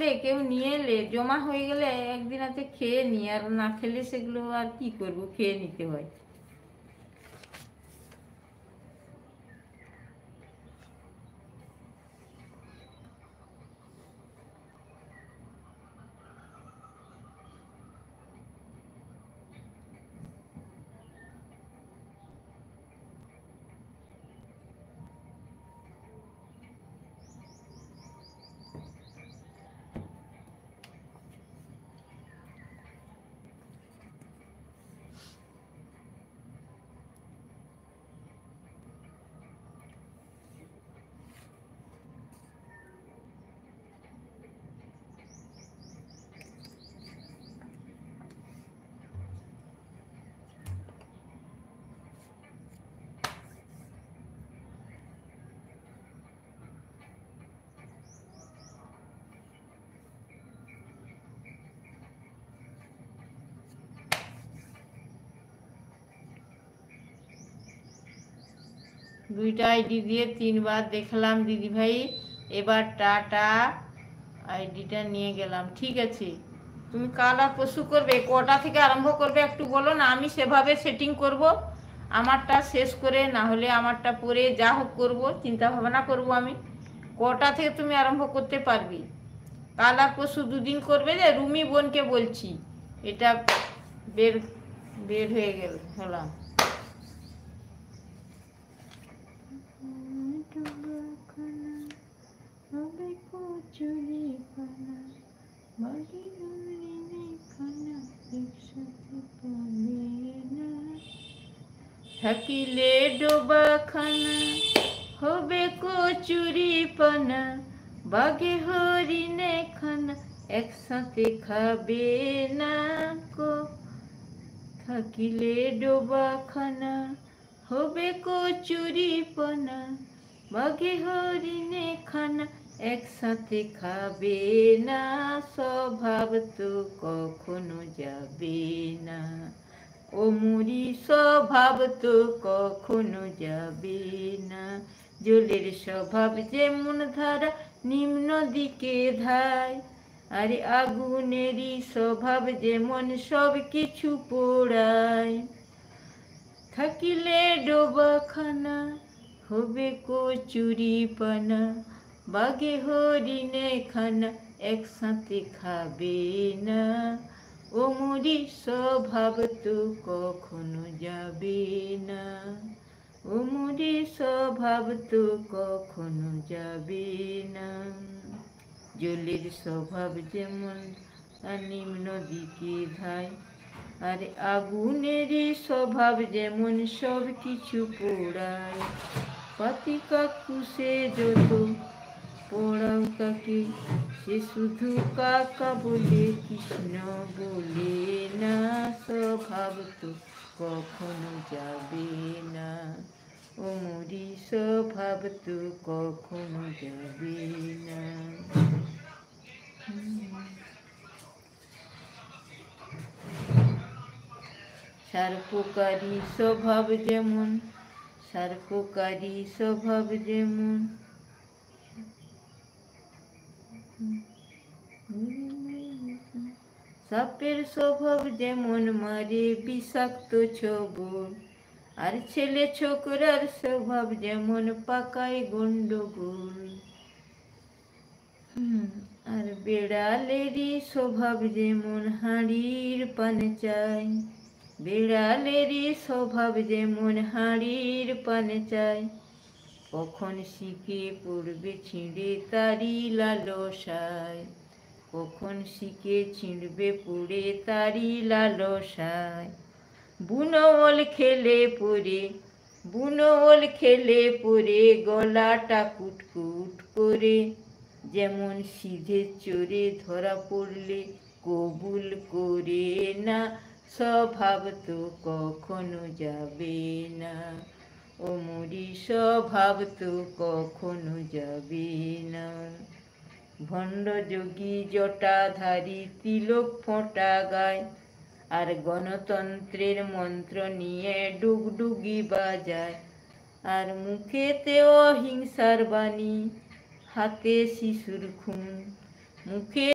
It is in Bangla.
থাকলে কেউ নিয়ে এলে জমা হয়ে গেলে একদিন হাতে খেয়ে নিই, আর না খেলে সেগুলো আর কি করব, খেয়ে নিতে হয়। দুইটা আইডি দিয়ে 3বার দেখলাম দিদিভাই, এবার টাটা আইডিটা নিয়ে গেলাম। ঠিক আছে, তুমি কাল আর পরশু করবে, কটা থেকে আরম্ভ করবে একটু বলো না, আমি সেভাবে সেটিং করব। আমারটা শেষ করে না হলে আমারটা পরে যা হোক করবো, চিন্তা ভাবনা করব আমি। কটা থেকে তুমি আরম্ভ করতে পারবি? কাল আর পরশু দুদিন করবে যে, রুমি বোনকে বলছি। এটা বের বের হয়ে গেল হলাম। থাকিলে ডোবাখানা হবে কচুরি পানা, বাঘে হরিণে খানা একসাথে খাবে না কো। থাকিলে ডোবাখানা হবে কচুরি পানা, বাঘে হরিণে খানা একসাথে খাবে না, স্বভাব তো কখনো যাবে না। ও মুড়ি স্বভাব তো কখনো যাবে না। জলের স্বভাব যেমন ধারা নিম্ন দিকে ধায়, আরে আগুনেরই স্বভাব যেমন সব কিছু পোড়ায়। থাকিলে ডোবাখানা হবে কচুরি পানা, বাঘে হরিণে খানা একসাথে খাবে না। ও মুড়ি স্বভাব তো কখনো যাবে না। ও মুড়ি স্বভাব তো কখনো যাবে না। জলের স্বভাব যেমন নিম্ন দিকে ধায়, আর আগুনেরই স্বভাব যেমন সব কিছু পোড়ায়। পাতি কাকুসে যত পোড়াও তাকে, সে শুধু কাকা বলে কৃষ্ণ বলে না, স্বভাব তো কখনো যাবে না। ও মুড়ি স্বভাব তো কখনো যাবে না। সারপোকারি স্বভাব যেমন, সারপোকারি স্বভাব যেমন, সাপের স্বভাব যেমন মারে বিষাক্ত ছোবল, আর ছেলে ছোকরার স্বভাব যেমন পাকায় গন্ডগোল। আর বেড়ালেরই স্বভাব যেমন হাঁড়ির পান চাই, বেড়ালেরই স্বভাব যেমন হাঁড়ির পান চাই। কখন শিখে পড়বে ছিঁড়ে তারি লালসায়, কখন শিখে ছিঁড়বে পড়ে তারি লালসায়। বুনো ওল খেলে পড়ে, বুনো ওল খেলে পড়ে গলাটা কুটকুট করে, যেমন সিধে চোরে ধরা পড়লে কবুল করে না, স্বভাব তো কখনো যাবে না। ও মুড়ি স্বভাব তো কখনো যাবে না। ভণ্ড যোগী জটাধারী তিলক ফোঁটা গায়, আর গণতন্ত্রের মন্ত্র নিয়ে ডুগডুগি বাজায়। আর মুখেতে অহিংসার বাণী, হাতে শিশুর খুন, মুখে